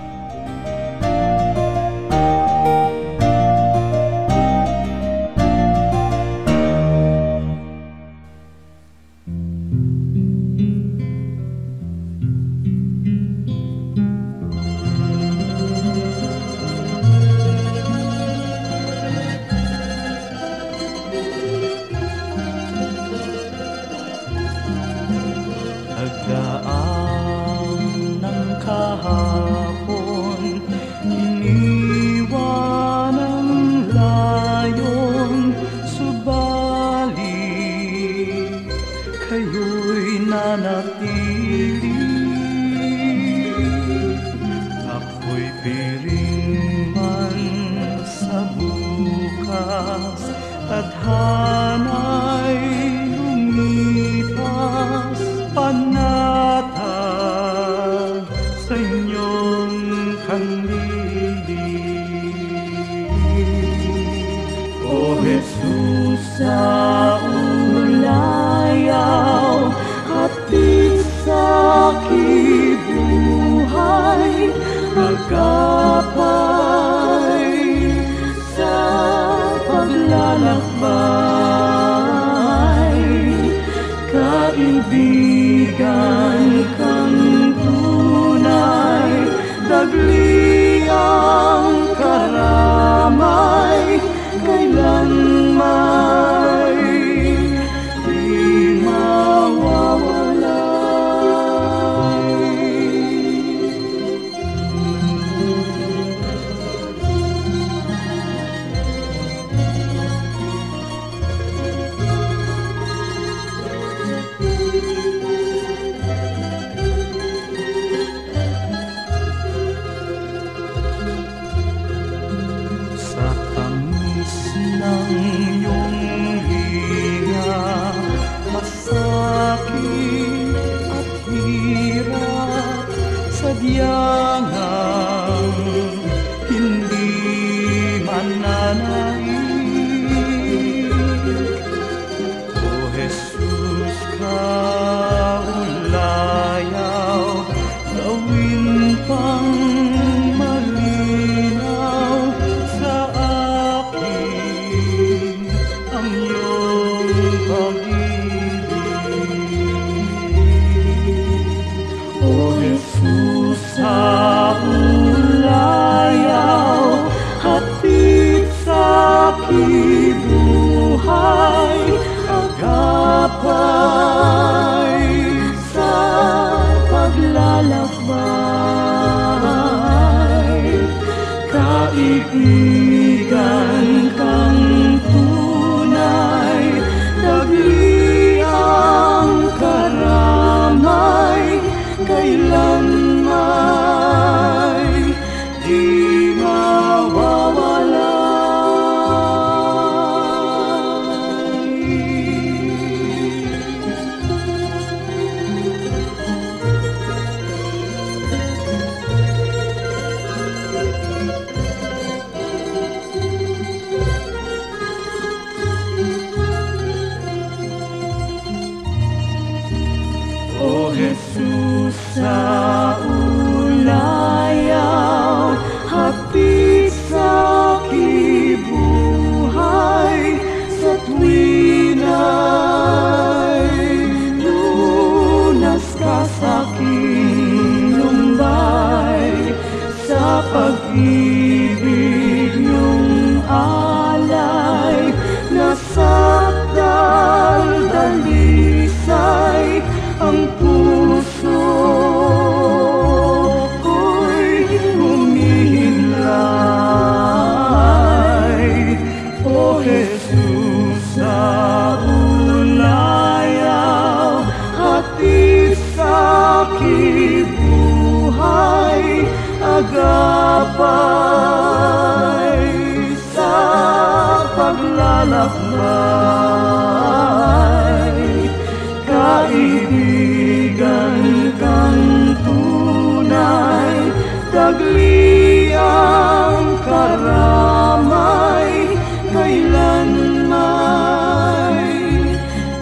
Nagdaan ng kahapon, iniwan ang layon, subalit kayo'y nanatili. Ako'y piring man sa bukas, tadhana'y lumipas, panatag sa inyong kanlili. O Jesus, sa ulayaw, hatid sa kibuhay, agapay sa paglalakbay, kaibigan kang tunay, dagli ang karamay, kailan may di sa tamis ng iyong hiya, masakit at hirap, sadyang hindi mananaig. O Jesus, kaulayaw, gawin pang malinaw sa akin ang iyong pag-ibig. O Jesus, sa ulayaw, hatid sa Kaibig niyong alay, nasakdal dalisay, ang puso ko'y humihimlay. O Jesus, sa ulayaw, hatid sa'king buhay, agapay sa paglalakbay. Kaibigan kang tunay, tagliyang karamay, kailanmay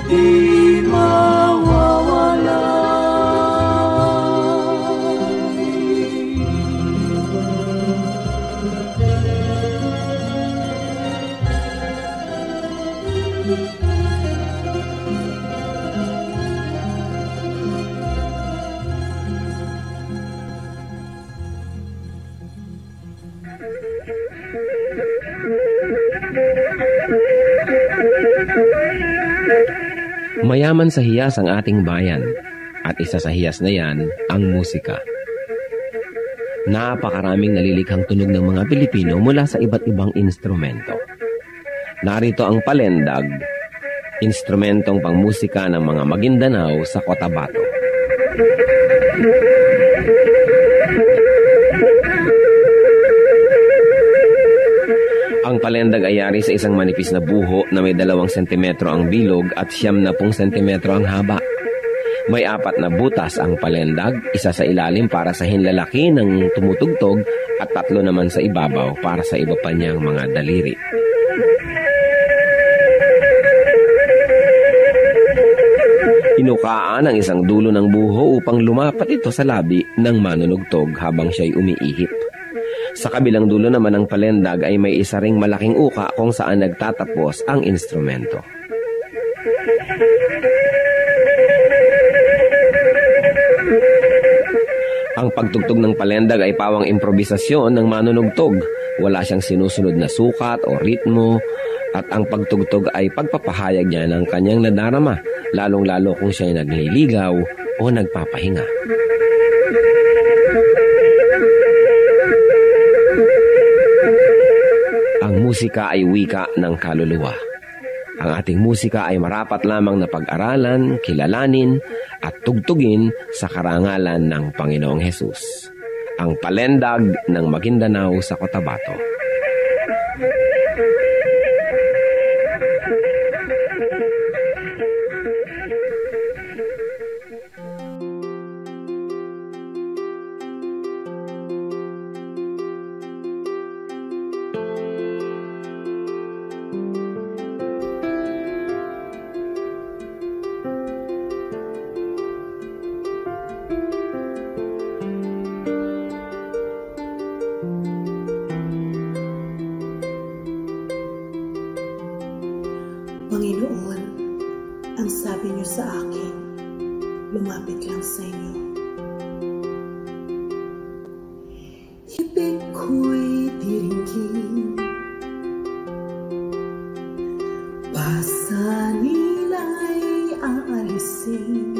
di mawawala. Mayaman sa hiyas ang ating bayan, at isa sa hiyas na yan ang musika. Napakaraming nalilikhang tunog ng mga Pilipino mula sa iba't ibang instrumento. Narito ang palendag, instrumentong pangmusika ng mga Maguindanao sa Cotabato. Ang palendag ay yari sa isang manipis na buho na may 2 sentimetro ang bilog at 90 sentimetro ang haba. May 4 na butas ang palendag, isa sa ilalim para sa hinlalaki ng tumutugtog at 3 naman sa ibabaw para sa iba pa niyang mga daliri. Inukaan ang isang dulo ng buho upang lumapat ito sa labi ng manunugtog habang siya'y umiihip. Sa kabilang dulo naman ng palendag ay may isa ring malaking uka kung saan nagtatapos ang instrumento. Ang pagtugtog ng palendag ay pawang improbisasyon ng manunugtog. Wala siyang sinusunod na sukat o ritmo at ang pagtugtog ay pagpapahayag niya ng kanyang nadarama, lalong-lalo kung siya'y nagliligaw o nagpapahinga. Ang musika ay wika ng kaluluwa. Ang ating musika ay marapat lamang na pag-aralan, kilalanin, at tugtugin sa karangalan ng Panginoong Hesus. Ang palendag ng Maguindanao sa Cotabato. Panginoon, ang sabi niyo sa akin, lumapit lang sa inyo. Ibig ko'y diringgin, pasanila'y aalisin.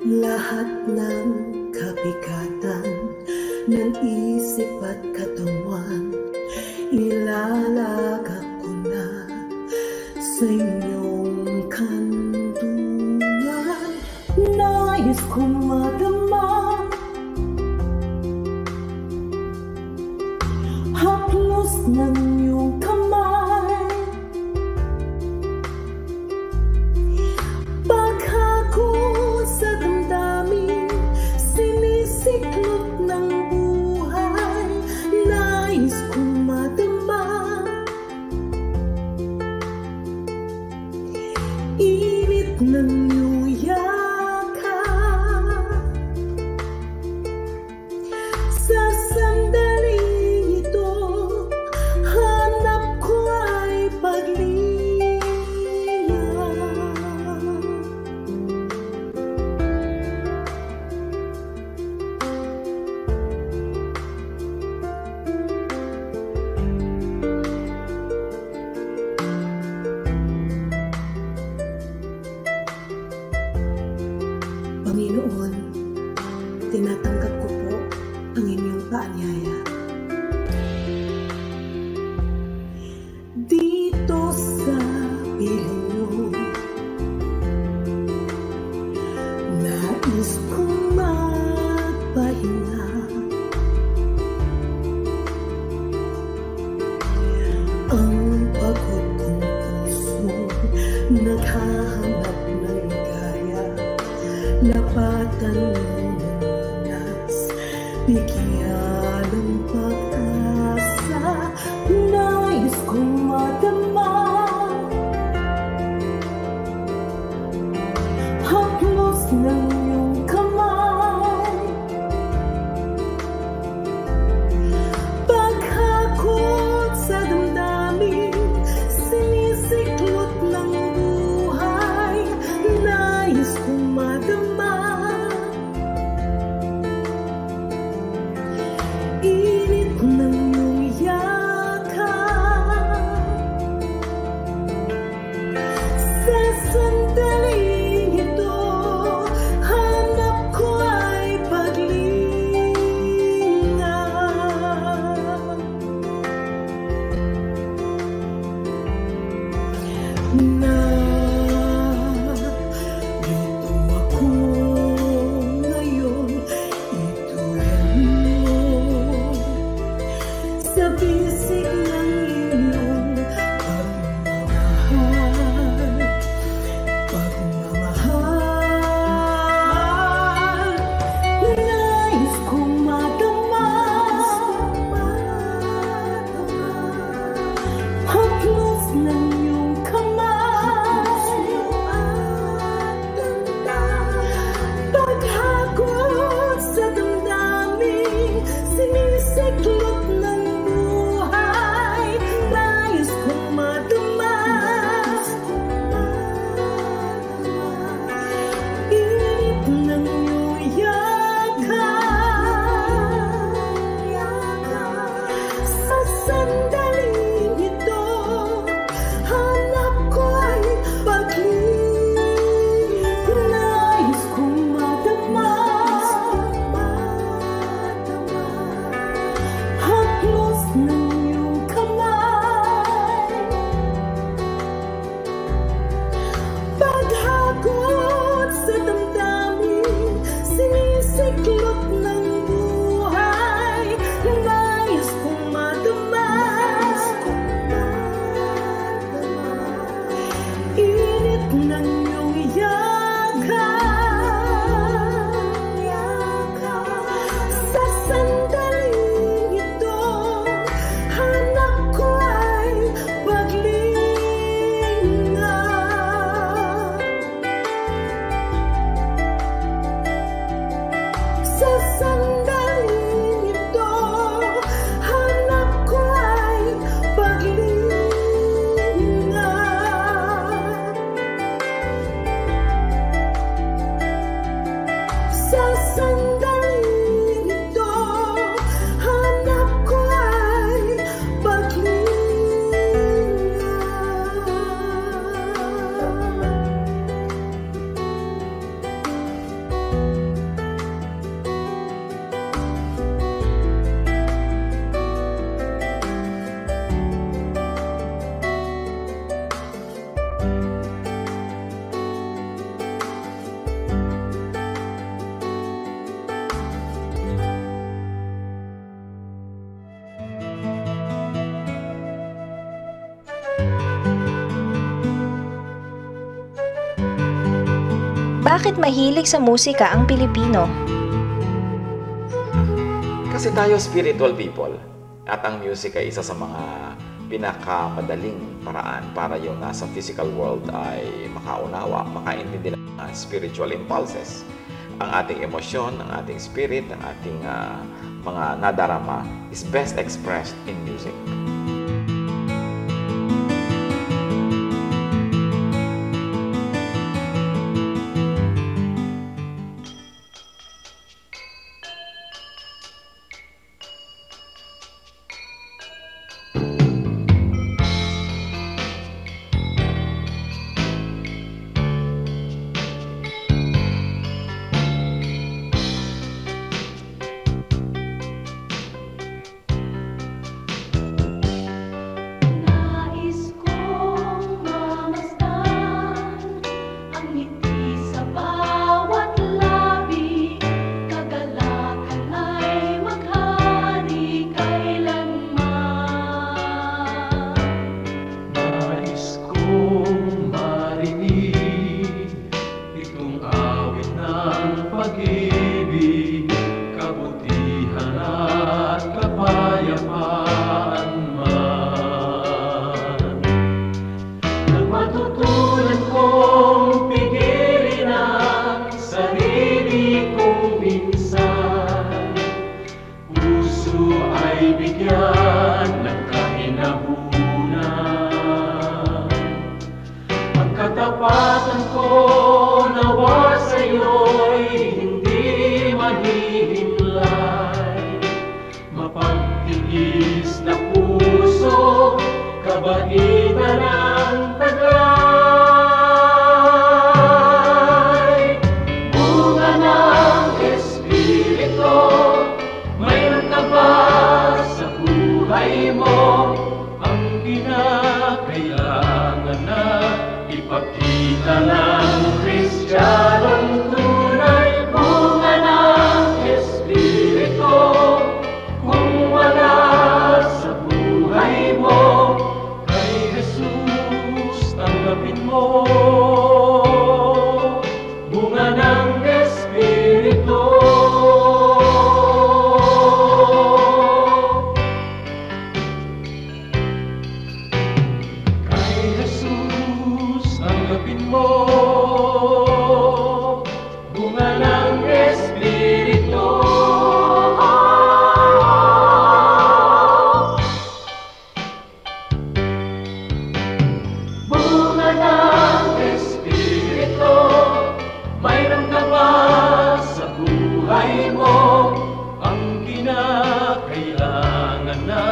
Lahat ng kabigatan ng isip at katawan, ilalagak ko na sa inyong kandungan. Nais kong madama haplos ng iyong kamay, paghako sa damdamin, sinisiklop ng buhay. Nais kong madama init ng iyong yakap. Sa sandaling ito, hanap iyong paanyaya. Dito sa piling mo, nais kong magpahinga. Ang pagod kong puso naghahanap ng ligaya, lapatan ng lunas, bigyan ng pag-asa. Nais kong madama haplos ng iyong kamay, paghakot sa damdamin, sinisiklot ng buhay. Nais kong madama init ng iyong yakap. Sa sandaling ito, hanap ko ay paglinga. Narito ako ngayon, itulad mo sa bisig ng iyong pagmamahal, pagmamahal. Nais kong madama haplos ng iyong kamay, paghakot sa damdamin, sinisiklot ng buhay. Nais kong madama init ng iyong yakap. Sa sandaling ito, hanap ko ay paglinga. Nais kong madama haplos ng iyong kamay, paghakot sa damdamin, sinisiklot ng buhay. Nais kong madama init ng iyong yakap. Sa sandaling ito, hanap ko ay paglinga. Sa sandaling ito, hanap ko ay paglinga. Sa sandaling ito, hanap ko ay Bakit mahilig sa musika ang Pilipino? Kasi tayo spiritual people at ang music ay isa sa mga pinakamadaling paraan para yung nasa physical world ay makaunawa, makaintindi ng spiritual impulses. Ang ating emosyon, ang ating spirit, ang ating mga nadarama is best expressed in music. bigyan ng kahinahunan. Ang katapatan ko nawa sa'yo'y hindi mahihimlay. Mapagtiis na puso, kabaitan ang taglay. Bunga ng Espiritu, mayroon ka ba sa buhay mo? Ang kinakailangan na ipakita ng Kristiyanong tunay. Bunga ng Espiritu, kung wala sa buhay mo, kay Jesus tanggapin mo. Bunga ng Espiritu. Kay Jesus tanggapin mo. Bunga ng Espiritu. Bunga ng Espiritu, mayroon ka ba sa buhay mo? Ang kinakailangan na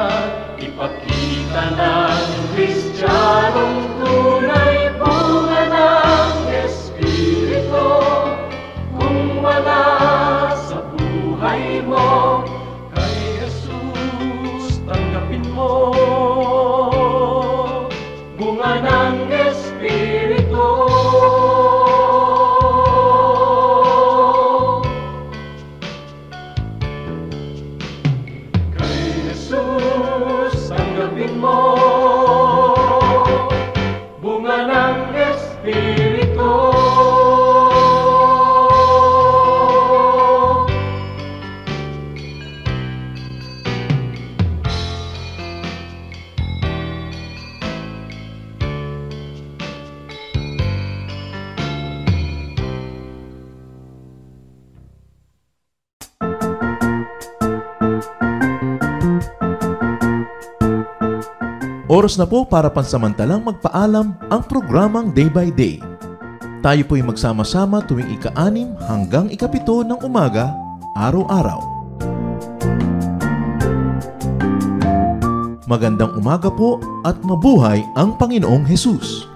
ipakita ng Kristiyanong tunay. Bunga ng Espiritu, kung wala sa buhay mo, kay Jesus tanggapin mo. Bunga ng Espiritu. Kay Jesus tanggapin mo. Bunga ng Espiritu. Oras na po para pansamantalang magpaalam ang programang Day by Day. Tayo po'y magsama-sama tuwing ika-6 hanggang ika-7 ng umaga, araw-araw. Magandang umaga po at mabuhay ang Panginoong Hesus!